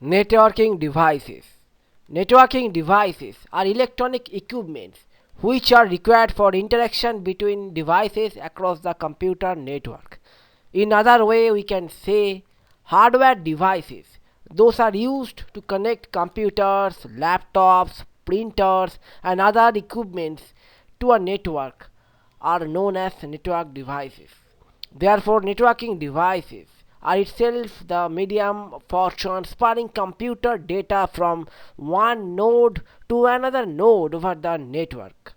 Networking devices. Networking devices are electronic equipments which are required for interaction between devices across the computer network. In other way, we can say hardware devices. Those are used to connect computers, laptops, printers, and other equipments to a network are known as network devices. Therefore, networking devices are itself the medium for transferring computer data from one node to another node over the network.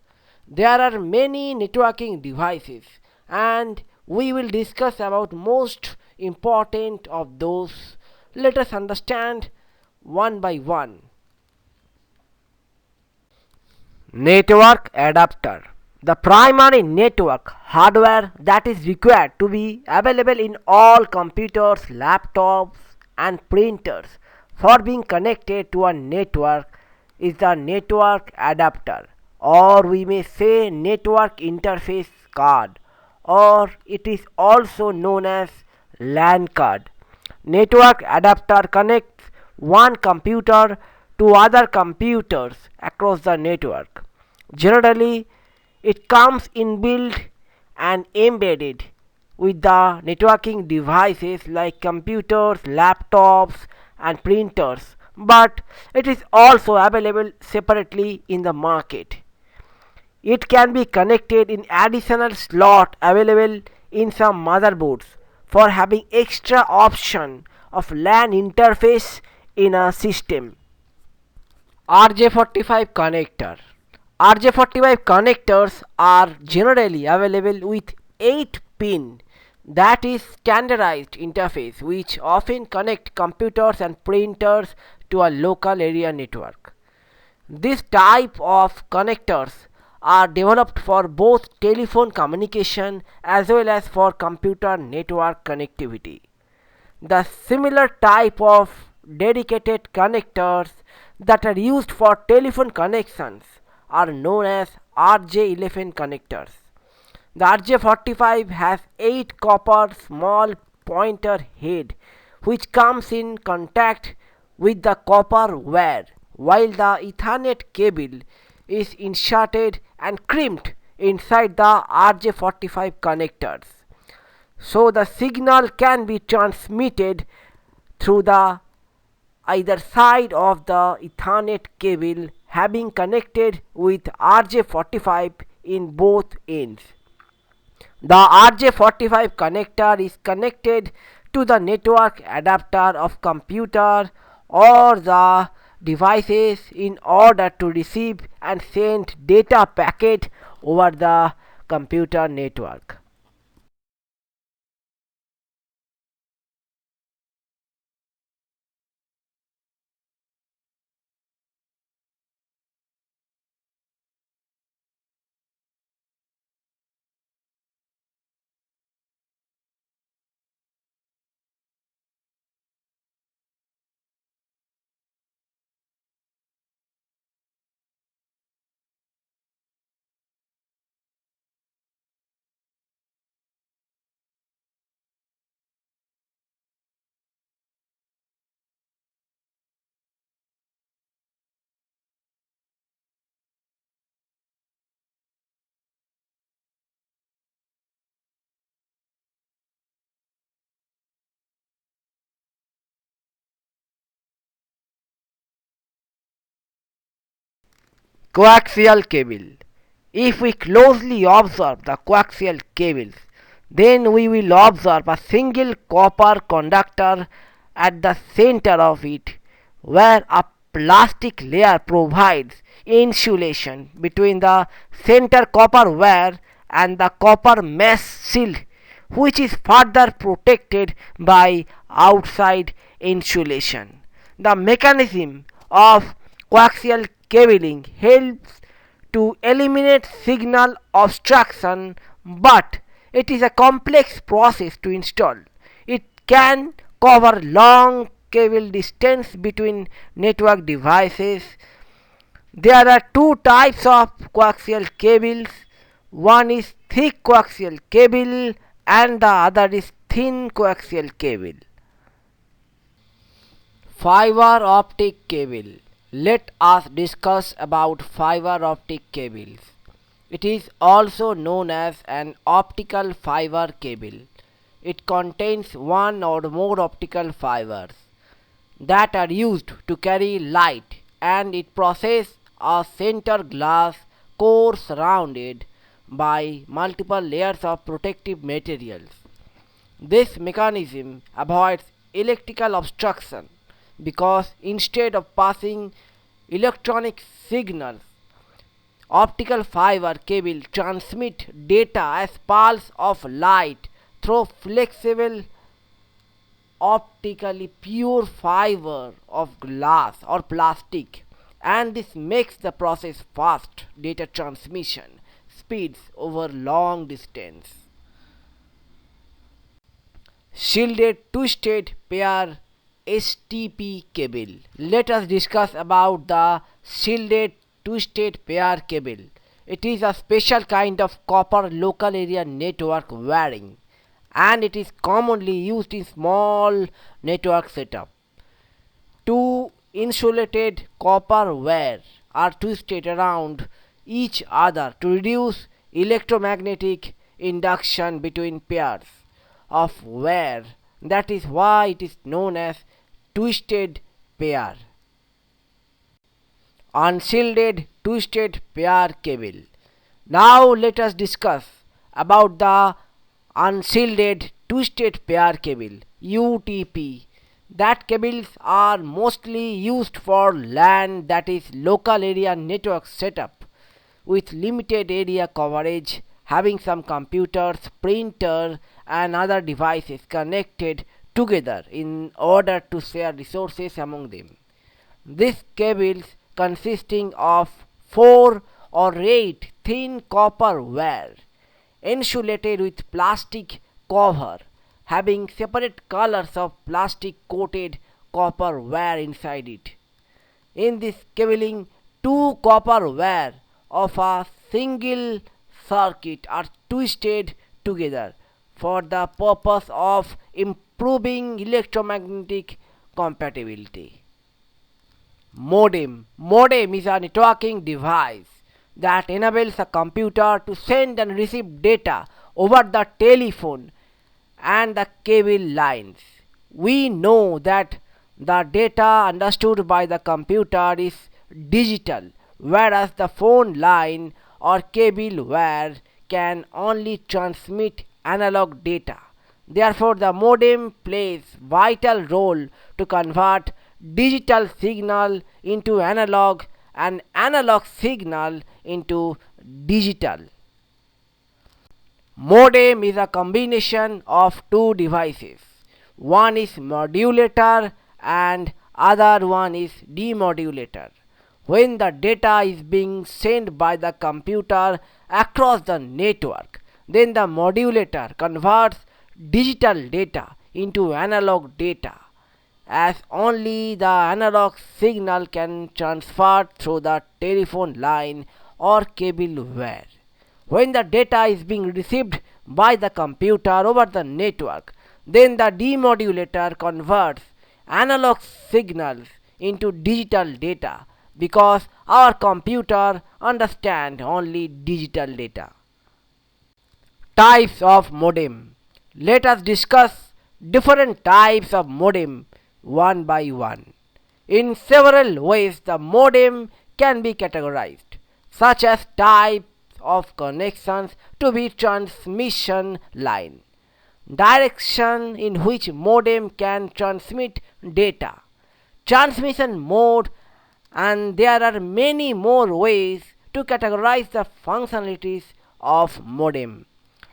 There are many networking devices and we will discuss about most important of those. Let us understand one by one. Network adapter. The primary network hardware that is required to be available in all computers, laptops, and printers for being connected to a network is the network adapter, or we may say network interface card, or it is also known as LAN card. Network adapter connects one computer to other computers across the network. Generally, it comes inbuilt and embedded with the networking devices like computers, laptops, and printers, but it is also available separately in the market. It can be connected in additional slot available in some motherboards for having extra option of LAN interface in a system. RJ45 connector. RJ45 connectors are generally available with 8 pin, that is standardized interface, which often connect computers and printers to a local area network. This type of connectors are developed for both telephone communication as well as for computer network connectivity. The similar type of dedicated connectors that are used for telephone connections are known as RJ11 connectors. The RJ45 has 8 copper small pointer head which comes in contact with the copper wire, while the Ethernet cable is inserted and crimped inside the RJ45 connectors. So the signal can be transmitted through the either side of the Ethernet cable having connected with RJ45 in both ends. The RJ45 connector is connected to the network adapter of computer or the devices in order to receive and send data packet over the computer network. Coaxial cable. If we closely observe the coaxial cables, then we will observe a single copper conductor at the center of it, where a plastic layer provides insulation between the center copper wire and the copper mesh shield, which is further protected by outside insulation. The mechanism of coaxial cabling helps to eliminate signal obstruction, but it is a complex process to install. It can cover long cable distance between network devices. There are two types of coaxial cables. One is thick coaxial cable and the other is thin coaxial cable. Fiber optic cable. Let us discuss about fiber optic cables. It is also known as an optical fiber cable. It contains one or more optical fibers that are used to carry light, and it possesses a center glass core surrounded by multiple layers of protective materials. This mechanism avoids electrical obstruction because instead of passing electronic signals, optical fiber cable transmit data as pulse of light through flexible optically pure fiber of glass or plastic, and this makes the process fast data transmission speeds over long distance. Shielded twisted pair STP cable. Let us discuss about the shielded twisted pair cable. It is a special kind of copper local area network wiring, and it is commonly used in small network setup. Two insulated copper wire are twisted around each other to reduce electromagnetic induction between pairs of wire. That is why it is known as twisted pair. Unshielded twisted pair cable. Now let us discuss about the unshielded twisted pair cable UTP. That cables are mostly used for LAN, that is local area network setup, with limited area coverage, having some computers, printer and other devices connected together in order to share resources among them. These cables consisting of 4 or 8 thin copper wire insulated with plastic cover, having separate colors of plastic coated copper wire inside it. In this cabling, two copper wire of a single circuit are twisted together for the purpose of improving electromagnetic compatibility. Modem. Modem is a networking device that enables a computer to send and receive data over the telephone and the cable lines. We know that the data understood by the computer is digital, whereas the phone line or cable wire can only transmit analog data. Therefore, the modem plays vital role to convert digital signal into analog and analog signal into digital. Modem is a combination of two devices. One is modulator and other one is demodulator. When the data is being sent by the computer across the network, then the modulator converts digital data into analog data, as only the analog signal can transfer through the telephone line or cable wire. When the data is being received by the computer over the network, then the demodulator converts analog signals into digital data, because our computer understands only digital data. Types of modem. Let us discuss different types of modem one by one. In several ways, the modem can be categorized, such as types of connections to be transmission line, direction in which modem can transmit data, transmission mode, and there are many more ways to categorize the functionalities of modem.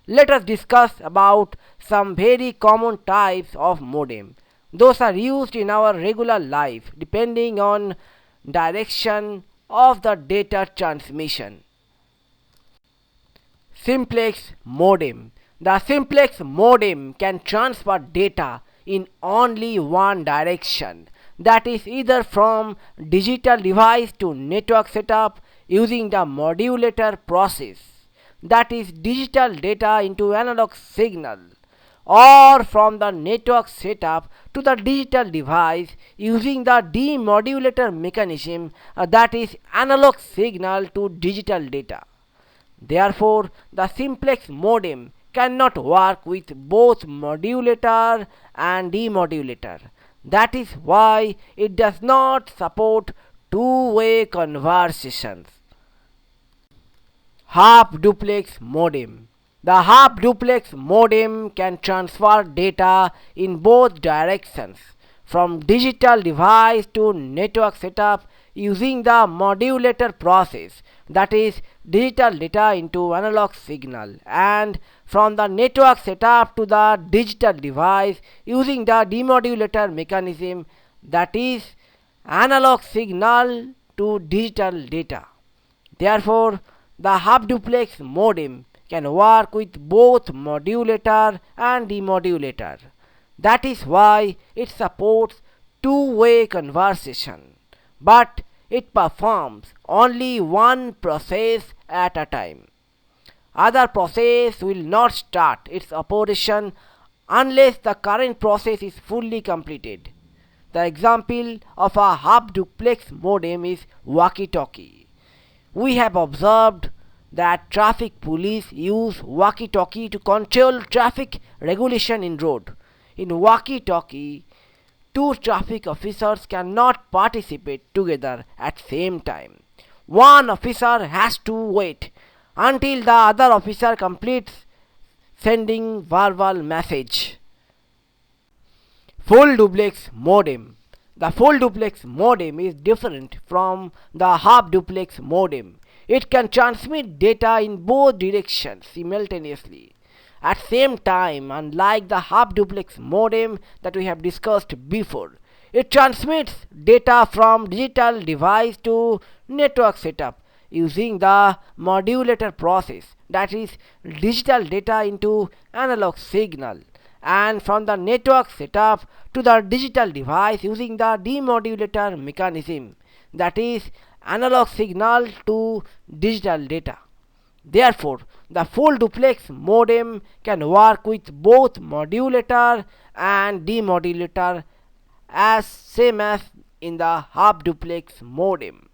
Let us discuss about some very common types of modem. Those are used in our regular life depending on direction of the data transmission. Simplex modem. The simplex modem can transfer data in only one direction, that is either from digital device to network setup using the modulator process, that is digital data into analog signal, or from the network setup to the digital device using the demodulator mechanism, that is analog signal to digital data. Therefore, the simplex modem cannot work with both modulator and demodulator. That is why it does not support two-way conversations. Half duplex modem. The half duplex modem can transfer data in both directions from digital device to network setup using the modulator process, that is digital data into analog signal, and from the network setup to the digital device using the demodulator mechanism, that is analog signal to digital data. Therefore, the half duplex modem can work with both modulator and demodulator. That is why it supports two-way conversation, but it performs only one process at a time. Other process will not start its operation unless the current process is fully completed. The example of a half duplex modem is walkie-talkie. We have observed that traffic police use walkie-talkie to control traffic regulation in road. In walkie-talkie, two traffic officers cannot participate together at same time. One officer has to wait until the other officer completes sending verbal message. Full duplex modem. The full duplex modem is different from the half duplex modem. It can transmit data in both directions simultaneously at same time, unlike the half duplex modem that we have discussed before. It transmits data from digital device to network setup using the modulator process, that is digital data into analog signal, and from the network setup to the digital device using the demodulator mechanism, that is analog signal to digital data. Therefore, the full duplex modem can work with both modulator and demodulator as same as in the half duplex modem.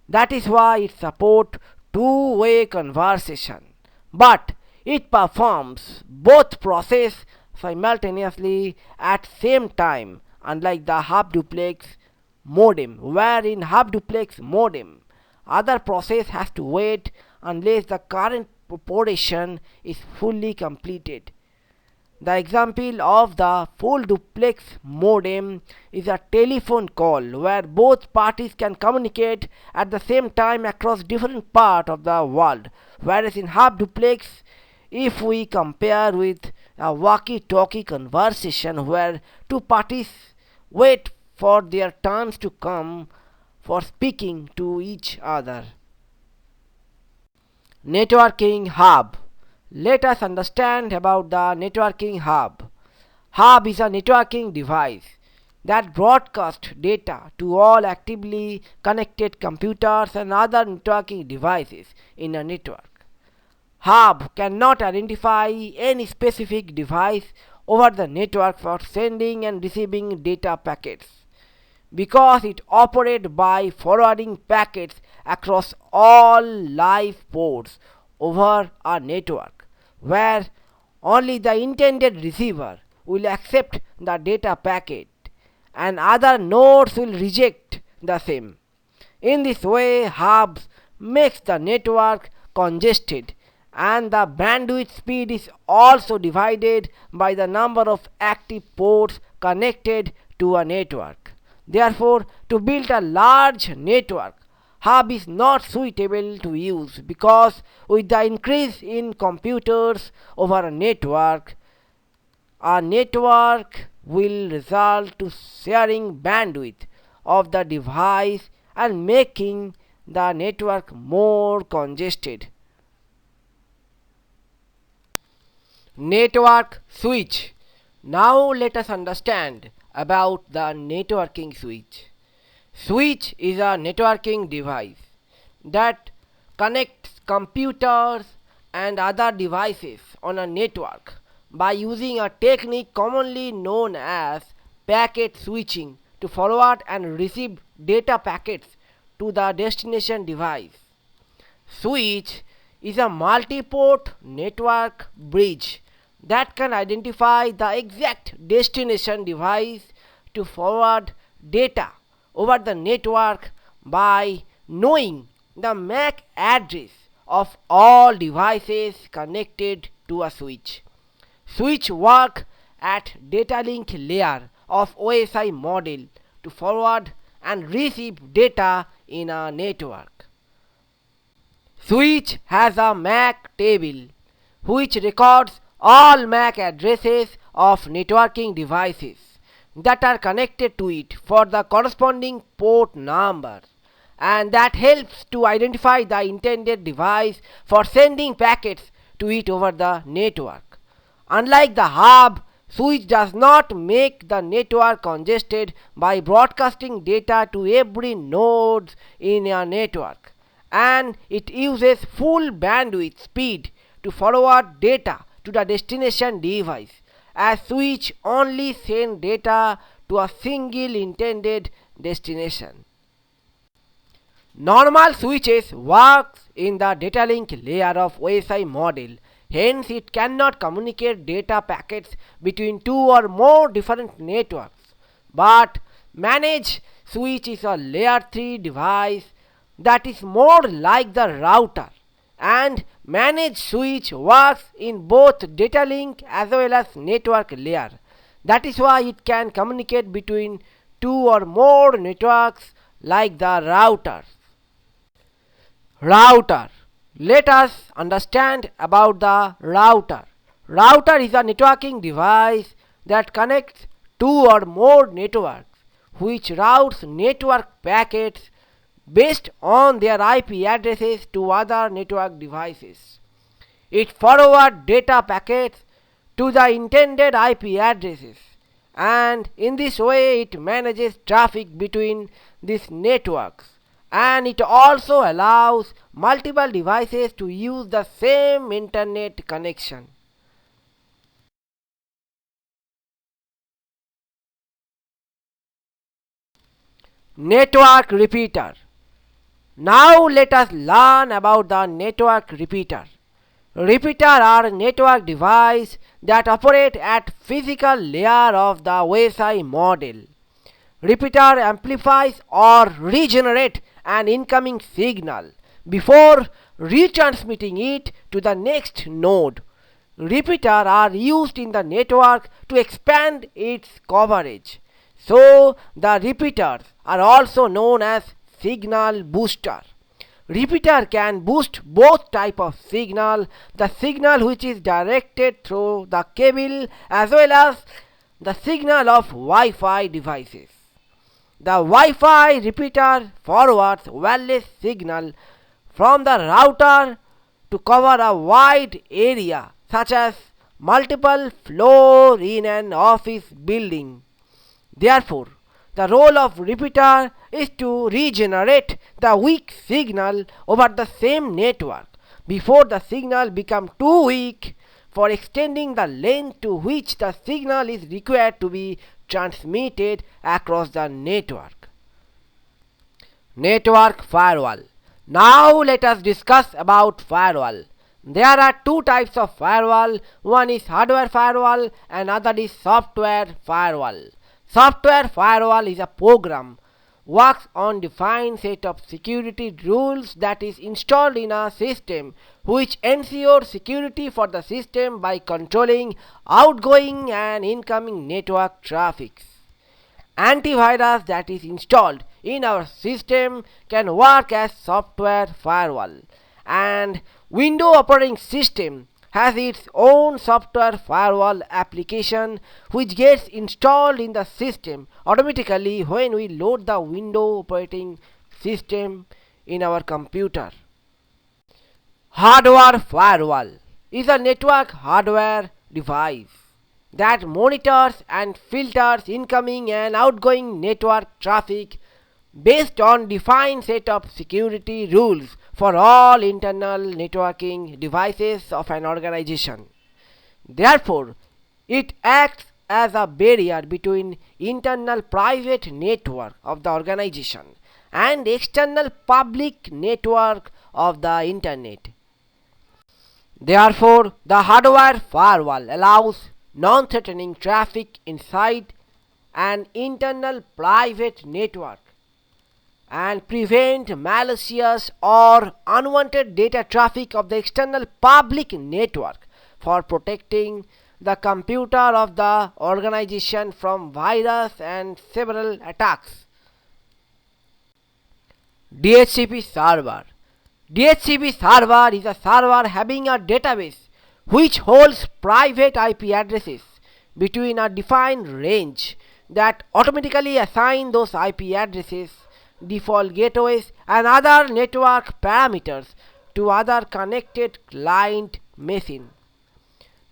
That is why it supports two-way conversation, but it performs both process simultaneously at same time, unlike the half duplex modem, where in half duplex modem other process has to wait unless the current operation is fully completed. The example of the full duplex modem is a telephone call where both parties can communicate at the same time across different parts of the world, whereas in half duplex, if we compare with a walkie-talkie conversation where two parties wait for their turns to come for speaking to each other. Networking hub. Let us understand about the networking hub. Hub is a networking device that broadcasts data to all actively connected computers and other networking devices in a network. Hub cannot identify any specific device over the network for sending and receiving data packets, because it operates by forwarding packets across all live ports over a network, where only the intended receiver will accept the data packet and other nodes will reject the same. In this way, hubs makes the network congested, and the bandwidth speed is also divided by the number of active ports connected to a network. Therefore, to build a large network, hub is not suitable to use, because with the increase in computers over a network will result to sharing bandwidth of the device and making the network more congested. Network switch. Now let us understand about the networking switch. Switch is a networking device that connects computers and other devices on a network by using a technique commonly known as packet switching to forward and receive data packets to the destination device. Switch is a multi-port network bridge that can identify the exact destination device to forward data over the network by knowing the MAC address of all devices connected to a switch. Switch work at data link layer of OSI model to forward and receive data in a network. Switch has a MAC table which records all MAC addresses of networking devices that are connected to it for the corresponding port number, and that helps to identify the intended device for sending packets to it over the network. Unlike the hub, switch does not make the network congested by broadcasting data to every node in a network, and it uses full bandwidth speed to forward data to the destination device, as switch only send data to a single intended destination. Normal switches works in the data link layer of OSI model. Hence, it cannot communicate data packets between two or more different networks. But managed switch is a layer 3 device that is more like the router, and managed switch works in both data link as well as network layer. That is why it can communicate between two or more networks like the router. Router. Let us understand about the router. Router is a networking device that connects two or more networks, which routes network packets based on their IP addresses to other network devices. It forwards data packets to the intended IP addresses, and in this way it manages traffic between these networks, and it also allows multiple devices to use the same internet connection. Network repeater. Now let us learn about the network repeater. Repeater are network devices that operate at physical layer of the OSI model. Repeater amplifies or regenerate an incoming signal before retransmitting it to the next node. Repeater are used in the network to expand its coverage. So the repeaters are also known as signal booster. Repeater can boost both type of signal, the signal which is directed through the cable as well as the signal of Wi-Fi devices. The Wi-Fi repeater forwards wireless signal from the router to cover a wide area such as multiple floors in an office building. Therefore, the role of repeater is to regenerate the weak signal over the same network before the signal becomes too weak for extending the length to which the signal is required to be transmitted across the network. Network firewall. Now let us discuss about firewall. There are two types of firewall. One is hardware firewall and other is software firewall. Software firewall is a program works on defined set of security rules that is installed in a system which ensures security for the system by controlling outgoing and incoming network traffic. Antivirus that is installed in our system can work as software firewall, and Windows operating system has its own software firewall application which gets installed in the system automatically when we load the Windows operating system in our computer. Hardware firewall is a network hardware device that monitors and filters incoming and outgoing network traffic based on defined set of security rules for all internal networking devices of an organization. Therefore, it acts as a barrier between internal private network of the organization and external public network of the internet. Therefore, the hardware firewall allows non-threatening traffic inside an internal private network and prevent malicious or unwanted data traffic of the external public network for protecting the computer of the organization from virus and several attacks. DHCP server. DHCP server is a server having a database which holds private IP addresses between a defined range that automatically assign those IP addresses, default gateways and other network parameters to other connected client machine.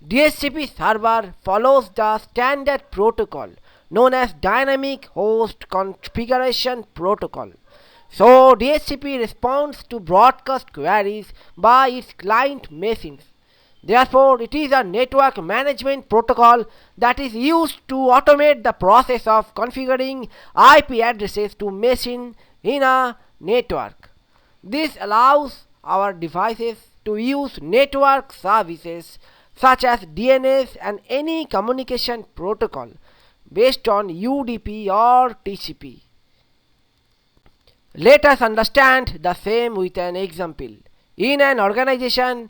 DHCP server follows the standard protocol known as Dynamic Host Configuration Protocol. So DHCP responds to broadcast queries by its client machines. Therefore, it is a network management protocol that is used to automate the process of configuring IP addresses to machine in a network. This allows our devices to use network services such as DNS and any communication protocol based on UDP or TCP. Let us understand the same with an example. In an organization,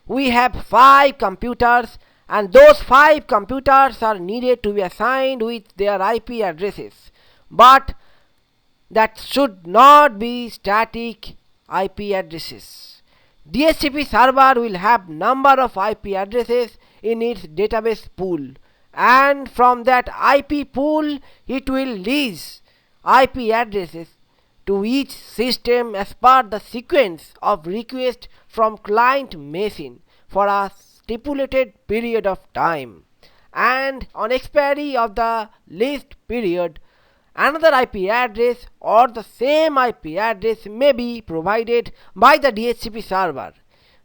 we have 5 computers and those 5 computers are needed to be assigned with their IP addresses. But that should not be static IP addresses. DHCP server will have number of IP addresses in its database pool, and from that IP pool it will lease IP addresses to each system as per the sequence of request from client machine for a stipulated period of time, and on expiry of the leased period another IP address or the same IP address may be provided by the DHCP server.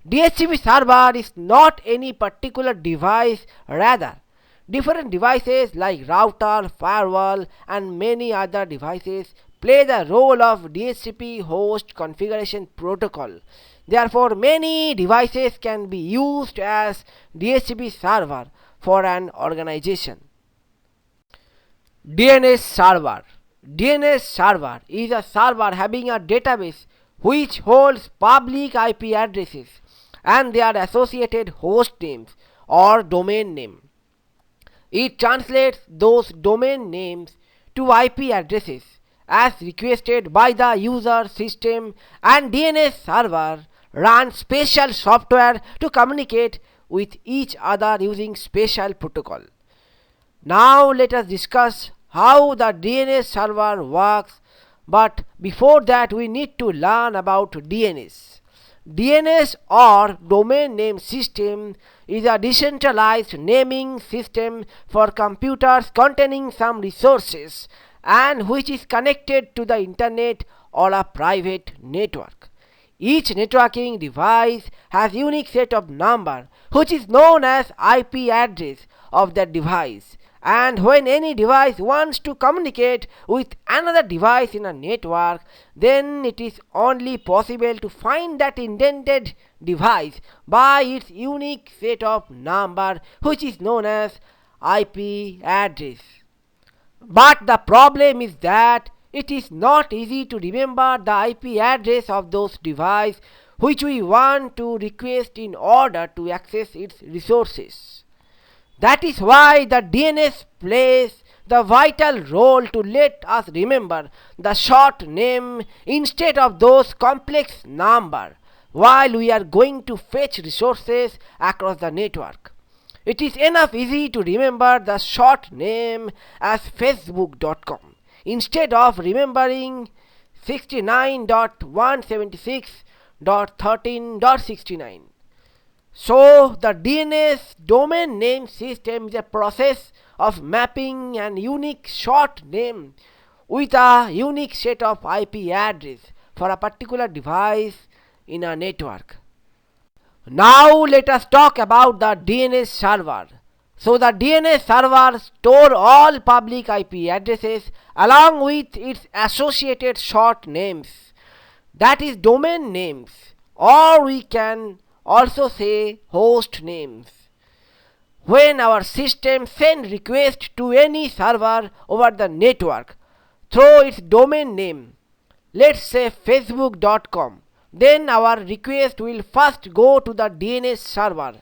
DHCP server is not any particular device, rather different devices like router, firewall and many other devices play the role of DHCP host configuration protocol. Therefore, many devices can be used as DHCP server for an organization. DNS server. DNS server is a server having a database which holds public IP addresses and their associated host names or domain name. It translates those domain names to IP addresses as requested by the user system, and DNS server runs special software to communicate with each other using special protocol. Now let us discuss how the DNS server works, but before that we need to learn about DNS. DNS or domain name system is a decentralized naming system for computers containing some resources and which is connected to the internet or a private network. Each networking device has unique set of number which is known as IP address of that device, and when any device wants to communicate with another device in a network, then it is only possible to find that intended device by its unique set of number which is known as IP address. But the problem is that it is not easy to remember the IP address of those devices which we want to request in order to access its resources. That is why the DNS plays the vital role to let us remember the short name instead of those complex number while we are going to fetch resources across the network. It is enough easy to remember the short name as facebook.com instead of remembering 69.176.13.69. So the DNS domain name system is a process of mapping an unique short name with a unique set of IP address for a particular device in a network. Now let us talk about the DNS server. So the DNS server store all public IP addresses along with its associated short names, that is domain names, or we can also say host names. When our system sends request to any server over the network through its domain name, let's say facebook.com, then our request will first go to the DNS server.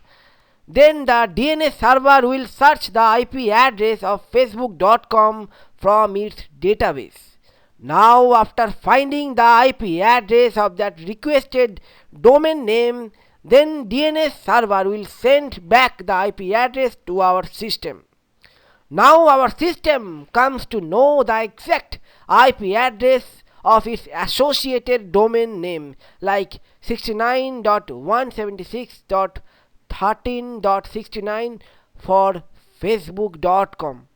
Then the DNS server will search the IP address of facebook.com from its database. Now after finding the IP address of that requested domain name, then DNS server will send back the IP address to our system. Now our system comes to know the exact IP address of its associated domain name like 69.176.13.69 for facebook.com.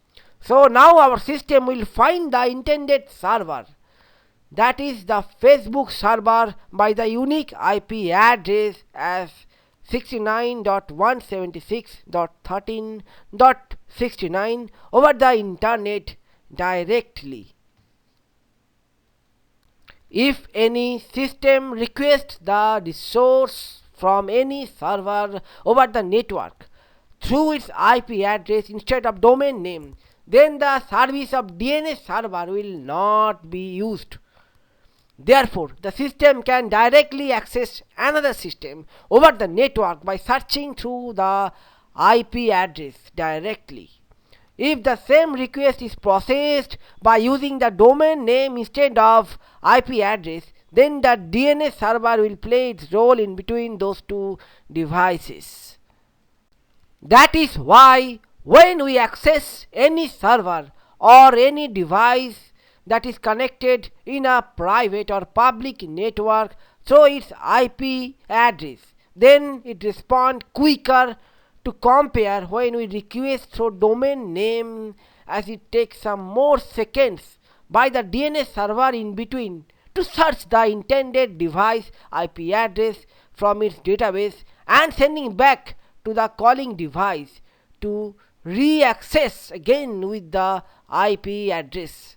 So now our system will find the intended server, that is the Facebook server, by the unique IP address as 69.176.13.69 over the internet directly. If any system requests the resource from any server over the network through its IP address instead of domain name, then the service of DNS server will not be used. Therefore, the system can directly access another system over the network by searching through the IP address directly. If the same request is processed by using the domain name instead of IP address, then the DNS server will play its role in between those two devices. That is why when we access any server or any device that is connected in a private or public network through its IP address, then it responds quicker to compare when we request through domain name, as it takes some more seconds by the DNS server in between to search the intended device IP address from its database and sending back to the calling device to re-access again with the IP address.